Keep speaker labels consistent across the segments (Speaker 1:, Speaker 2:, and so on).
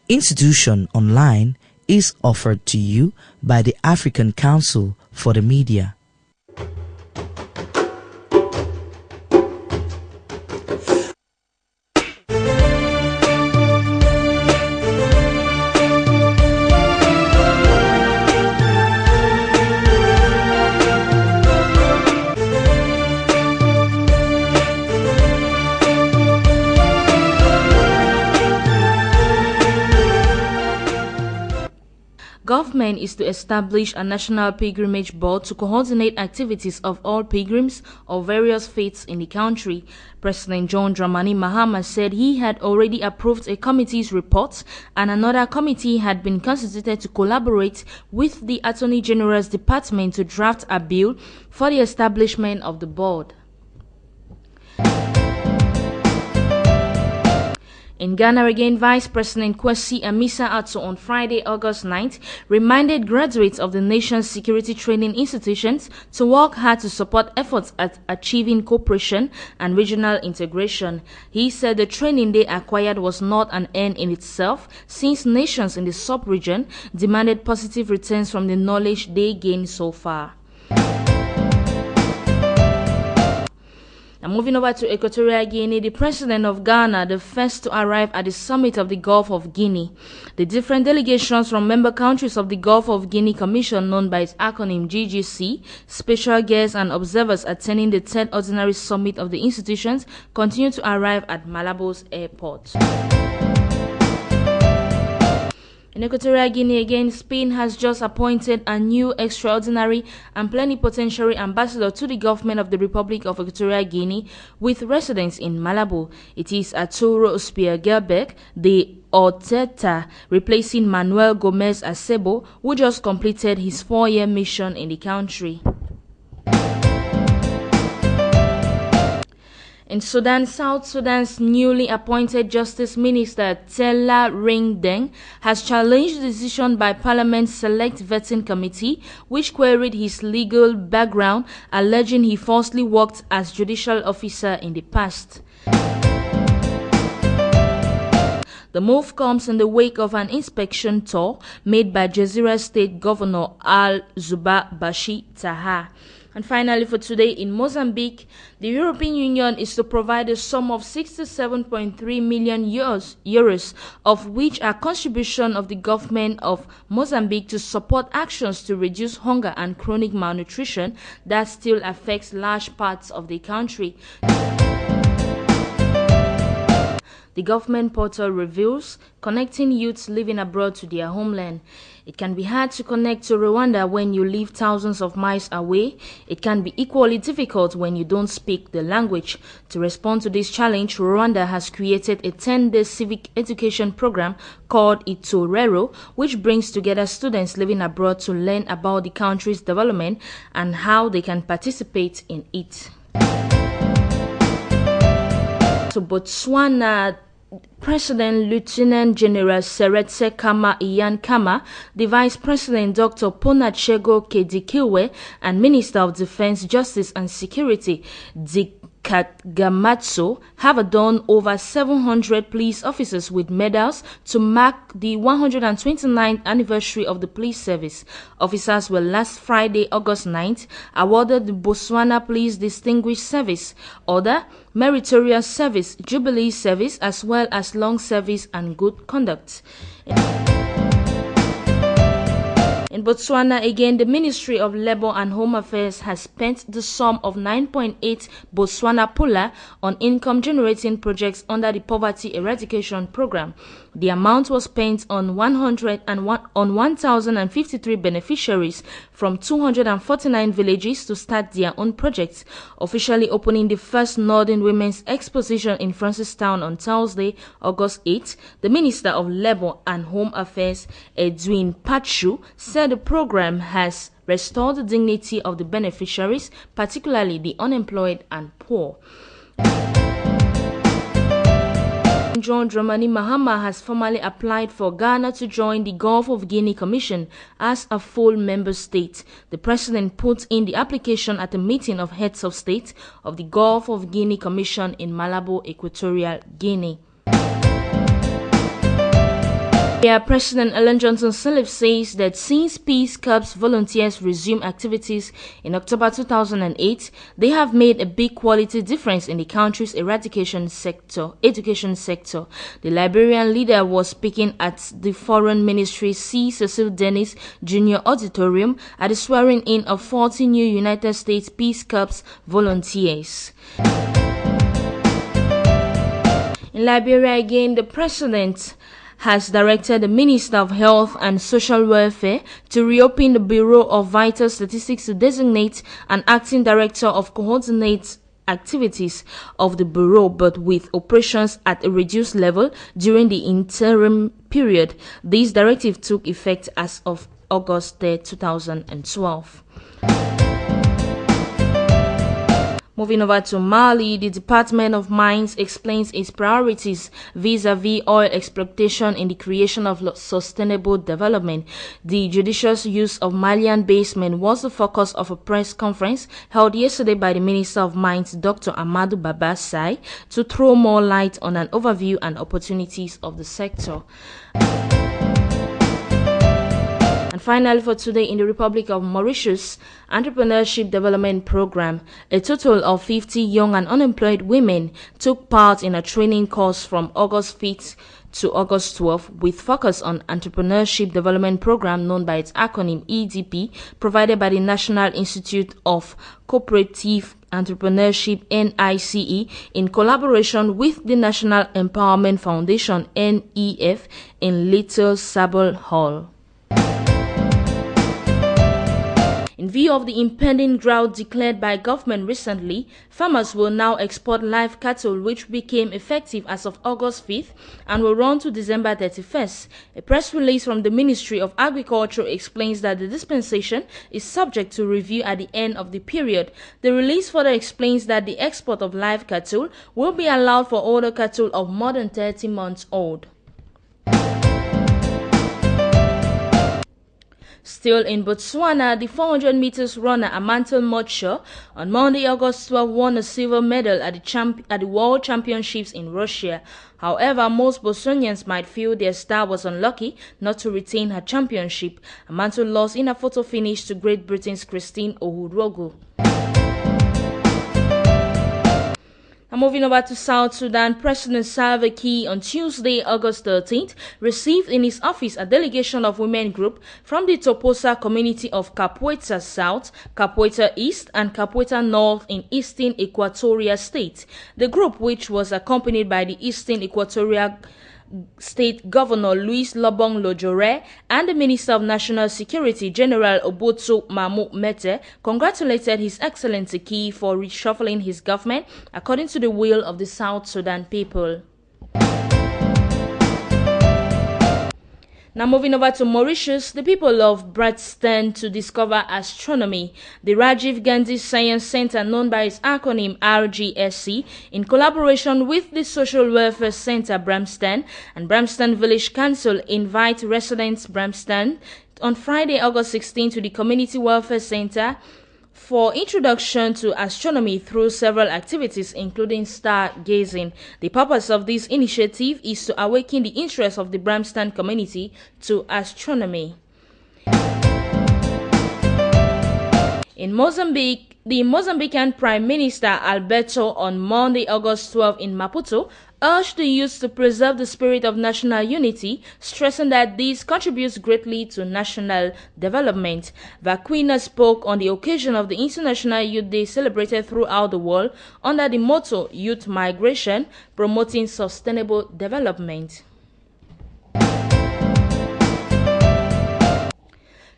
Speaker 1: Institution Online is offered to you by the African Council for the Media.
Speaker 2: Government is to establish a national pilgrimage board to coordinate activities of all pilgrims of various faiths in the country. President John Dramani Mahama said he had already approved a committee's report and another committee had been constituted to collaborate with the Attorney General's department to draft a bill for the establishment of the board. In Ghana again, Vice President Kwesi Amisa-Ato on Friday, August 9th, reminded graduates of the nation's security training institutions to work hard to support efforts at achieving cooperation and regional integration. He said the training they acquired was not an end in itself, since nations in the sub-region demanded positive returns from the knowledge they gained so far. Now moving over to Equatorial Guinea, the president of Ghana, the first to arrive at the summit of the Gulf of Guinea. The different delegations from member countries of the Gulf of Guinea Commission, known by its acronym GGC, special guests and observers attending the third ordinary summit of the institutions continue to arrive at Malabo's airport. In Equatorial Guinea again, Spain has just appointed a new extraordinary and plenipotentiary ambassador to the government of the Republic of Equatorial Guinea with residence in Malabo. It is Arturo Spiergelberg de Orteta, replacing Manuel Gomez Acebo, who just completed his 4-year mission in the country. In Sudan, South Sudan's newly appointed Justice Minister Tella Ring Deng has challenged the decision by Parliament's Select Vetting Committee, which queried his legal background, alleging he falsely worked as judicial officer in the past. The move comes in the wake of an inspection tour made by Jazeera State Governor Al-Zuba Bashi Taha. And finally for today, in Mozambique, the European Union is to provide a sum of 67.3 million euros, of which are contribution of the government of Mozambique to support actions to reduce hunger and chronic malnutrition that still affects large parts of the country. The government portal reveals connecting youths living abroad to their homeland. It can be hard to connect to Rwanda when you live thousands of miles away. It can be equally difficult when you don't speak the language. To respond to this challenge, Rwanda has created a 10-day civic education program called Itorero, which brings together students living abroad to learn about the country's development and how they can participate in it. To Botswana, President Lieutenant General Seretse Kama Ian Kama, the Vice President Dr. Ponachego Kedikiwe, and Minister of Defense, Justice and Security Dikatgamatso have adorned over 700 police officers with medals to mark the 129th anniversary of the police service. Officers were last Friday, August 9th, awarded the Botswana Police Distinguished Service Order, Meritorious Service, Jubilee Service, as well as Long Service and Good Conduct. In Botswana, again, the Ministry of Labour and Home Affairs has spent the sum of 9.8 Botswana Pula on income-generating projects under the Poverty Eradication Program. The amount was spent on 1,053 beneficiaries from 249 villages to start their own projects, officially opening the first Northern Women's Exposition in Francistown on Thursday, August 8. The Minister of Labour and Home Affairs, Edwin Pachu, said the program has restored the dignity of the beneficiaries, particularly the unemployed and poor. John Dramani Mahama has formally applied for Ghana to join the Gulf of Guinea Commission as a full member state. The president put in the application at a meeting of heads of state of the Gulf of Guinea Commission in Malabo, Equatorial Guinea. President Ellen Johnson Sirleaf says that since Peace Corps volunteers resumed activities in October 2008, they have made a big quality difference in the country's education sector. The Liberian leader was speaking at the Foreign Ministry C. Cecil Dennis Jr. Auditorium at the swearing-in of 40 new United States Peace Corps volunteers. In Liberia again, the president has directed the Minister of Health and Social Welfare to reopen the Bureau of Vital Statistics to designate an acting director of coordinate activities of the Bureau, but with operations at a reduced level during the interim period. This directive took effect as of August 3, 2012. Moving over to Mali, the Department of Mines explains its priorities vis-a-vis oil exploitation in the creation of sustainable development. The judicious use of Malian basement was the focus of a press conference held yesterday by the Minister of Mines, Dr. Amadou Babasai, to throw more light on an overview and opportunities of the sector. And finally for today, in the Republic of Mauritius, Entrepreneurship Development Program, a total of 50 young and unemployed women took part in a training course from August 5th to August 12th with focus on Entrepreneurship Development Program known by its acronym EDP, provided by the National Institute of Cooperative Entrepreneurship NICE in collaboration with the National Empowerment Foundation NEF in Little Sable Hall. In view of the impending drought declared by government recently, farmers will now export live cattle, which became effective as of August 5th and will run to December 31st. A press release from the Ministry of Agriculture explains that the dispensation is subject to review at the end of the period. The release further explains that the export of live cattle will be allowed for older cattle of more than 30 months old. Still in Botswana, the 400 meters runner Amantle Motsho on Monday, August 12, won a silver medal at the World Championships in Russia. However, most Botswanians might feel their star was unlucky not to retain her championship. Amantle lost in a photo finish to Great Britain's Christine Ohuruogu. Now moving over to South Sudan, President Salva Kiir on Tuesday, August 13th, received in his office a delegation of women group from the Toposa community of Kapweta South, Kapweta East, and Kapweta North in Eastern Equatoria State. The group, which was accompanied by the Eastern Equatoria State Governor Louis Lobong Lojore and the Minister of National Security General Obotso Mamu Mete, congratulated His Excellency Kiir for reshuffling his government according to the will of the South Sudan people. Now moving over to Mauritius, the people of Bradston to discover astronomy. The Rajiv Gandhi Science Center, known by its acronym RGSC, in collaboration with the Social Welfare Center Bramston and Bramston Village Council, invite residents Bramston on Friday, August 16 to the Community Welfare Center for introduction to astronomy through several activities, including stargazing. The purpose of this initiative is to awaken the interest of the Bramston community to astronomy. In Mozambique, the Mozambican Prime Minister Alberto on Monday, August 12 in Maputo, urged the youth to preserve the spirit of national unity, stressing that this contributes greatly to national development. Vaquina spoke on the occasion of the International Youth Day celebrated throughout the world under the motto Youth Migration, promoting sustainable development.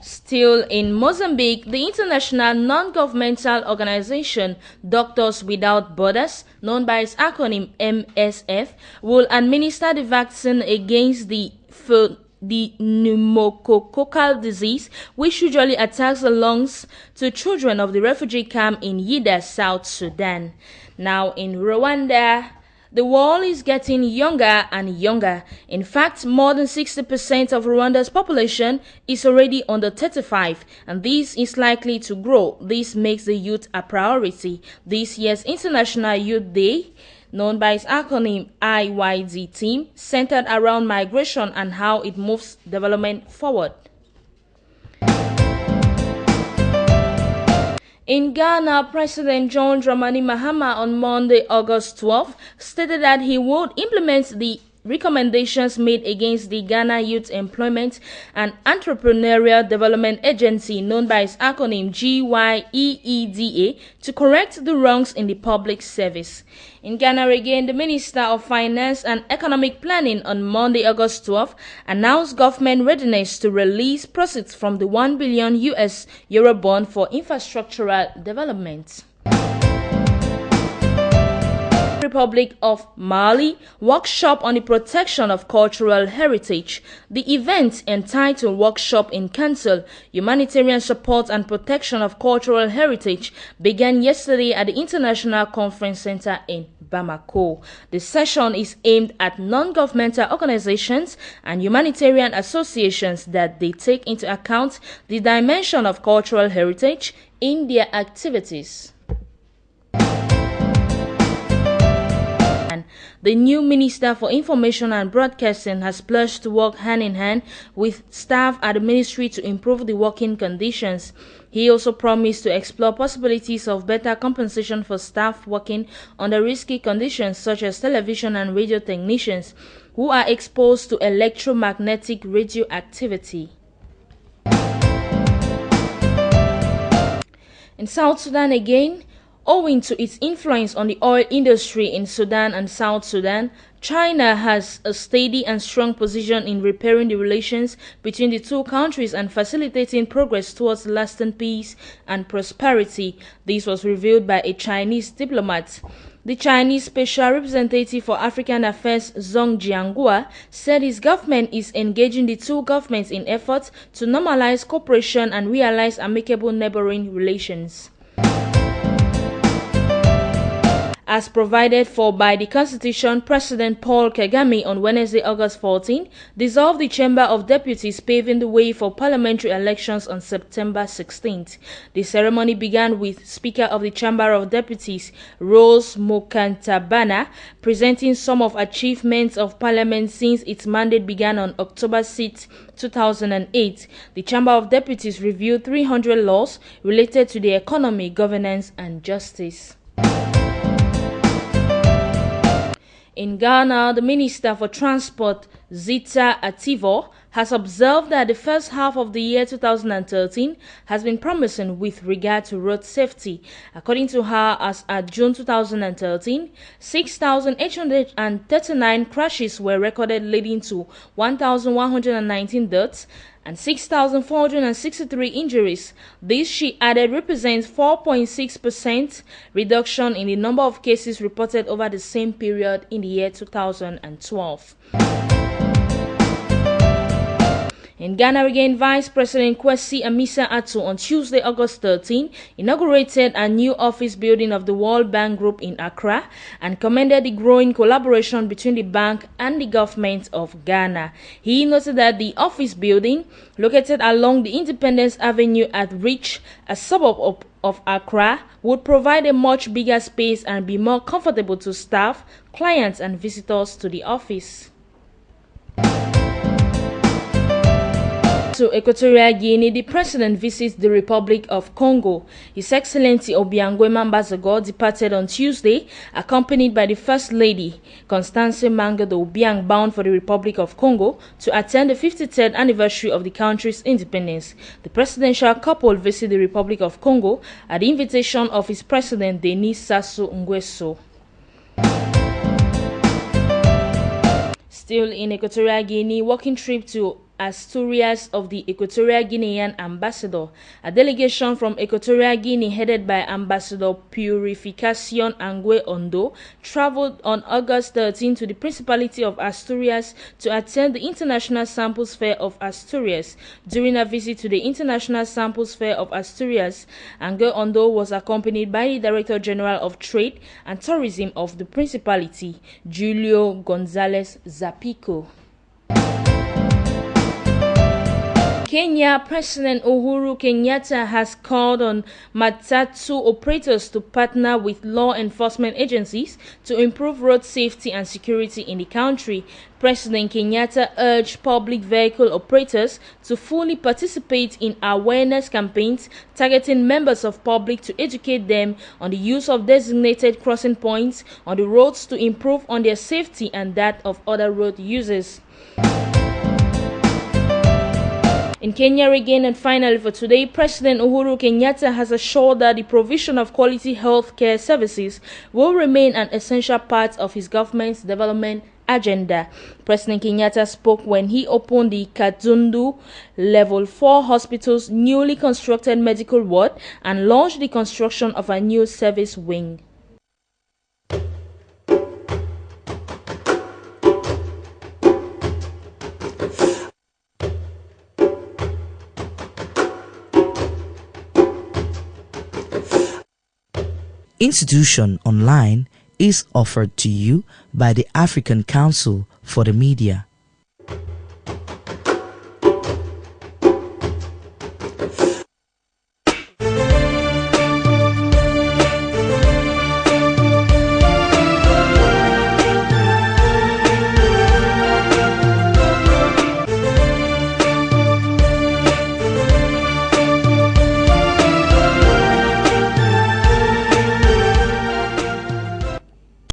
Speaker 2: Still in Mozambique, the international non-governmental organization Doctors Without Borders, known by its acronym MSF, will administer the vaccine against the pneumococcal disease, which usually attacks the lungs, to children of the refugee camp in Yida, South Sudan. Now in Rwanda, the world is getting younger and younger. In fact, more than 60% of Rwanda's population is already under 35, and this is likely to grow. This makes the youth a priority. This year's International Youth Day known by its acronym IYD team, centered around migration and how it moves development forward. In Ghana, President John Dramani Mahama on Monday, August 12, stated that he would implement the recommendations made against the Ghana Youth Employment and Entrepreneurial Development Agency, known by its acronym GYEEDA, to correct the wrongs in the public service. In Ghana again, the Minister of Finance and Economic Planning on Monday, August 12, announced government readiness to release proceeds from the $1 billion US Eurobond for infrastructural development. Republic of Mali workshop on the protection of cultural heritage. The event, entitled Workshop in Council, Humanitarian Support and Protection of Cultural Heritage, began yesterday at the International Conference Center in Bamako. The session is aimed at non-governmental organizations and humanitarian associations that they take into account the dimension of cultural heritage in their activities. The new Minister for Information and Broadcasting has pledged to work hand in hand with staff at the ministry to improve the working conditions. He also promised to explore possibilities of better compensation for staff working under risky conditions such as television and radio technicians who are exposed to electromagnetic radioactivity. In South Sudan again, owing to its influence on the oil industry in Sudan and South Sudan, China has a steady and strong position in repairing the relations between the two countries and facilitating progress towards lasting peace and prosperity. This was revealed by a Chinese diplomat. The Chinese Special Representative for African Affairs, Zhong Jiangua, said his government is engaging the two governments in efforts to normalize cooperation and realize amicable neighboring relations. As provided for by the Constitution, President Paul Kagame on Wednesday, August 14, dissolved the Chamber of Deputies, paving the way for parliamentary elections on September 16. The ceremony began with Speaker of the Chamber of Deputies, Rose Mukantabana, presenting some of achievements of Parliament since its mandate began on October 6, 2008. The Chamber of Deputies reviewed 300 laws related to the economy, governance, and justice. In Ghana, the Minister for Transport, Zita Ativo, has observed that the first half of the year 2013 has been promising with regard to road safety. According to her, as at June 2013, 6,839 crashes were recorded, leading to 1,119 deaths and 6,463 injuries. This, she added, represents 4.6% reduction in the number of cases reported over the same period in the year 2012. In Ghana again, Vice President Kwesi Amisa-Atto on Tuesday, August 13, inaugurated a new office building of the World Bank Group in Accra and commended the growing collaboration between the bank and the government of Ghana. He noted that the office building, located along the Independence Avenue at Rich, a suburb of Accra, would provide a much bigger space and be more comfortable to staff, clients, and visitors to the office. To Equatorial Guinea, the president visits the Republic of Congo. His Excellency Obiang Nguema departed on Tuesday, accompanied by the First Lady, Constance Mangado Obiang, bound for the Republic of Congo to attend the 53rd anniversary of the country's independence. The presidential couple visit the Republic of Congo at the invitation of its president, Denis Sassou Nguesso. Still in Equatorial Guinea, working trip to Asturias of the Equatorial Guinean ambassador. A delegation from Equatorial Guinea headed by Ambassador Purificacion Angue Ondo traveled on August 13 to the Principality of Asturias to attend the International Samples Fair of Asturias. During a visit to the International Samples Fair of Asturias, Angue Ondo was accompanied by the Director General of Trade and Tourism of the Principality, Julio Gonzalez Zapico. Kenya, President Uhuru Kenyatta has called on matatu operators to partner with law enforcement agencies to improve road safety and security in the country. President Kenyatta urged public vehicle operators to fully participate in awareness campaigns targeting members of public to educate them on the use of designated crossing points on the roads to improve on their safety and that of other road users. In Kenya again, and finally for today, President Uhuru Kenyatta has assured that the provision of quality health care services will remain an essential part of his government's development agenda. President Kenyatta spoke when he opened the Kadundu Level 4 Hospital's newly constructed medical ward and launched the construction of a new service wing.
Speaker 1: Institution Online is offered to you by the African Council for the Media.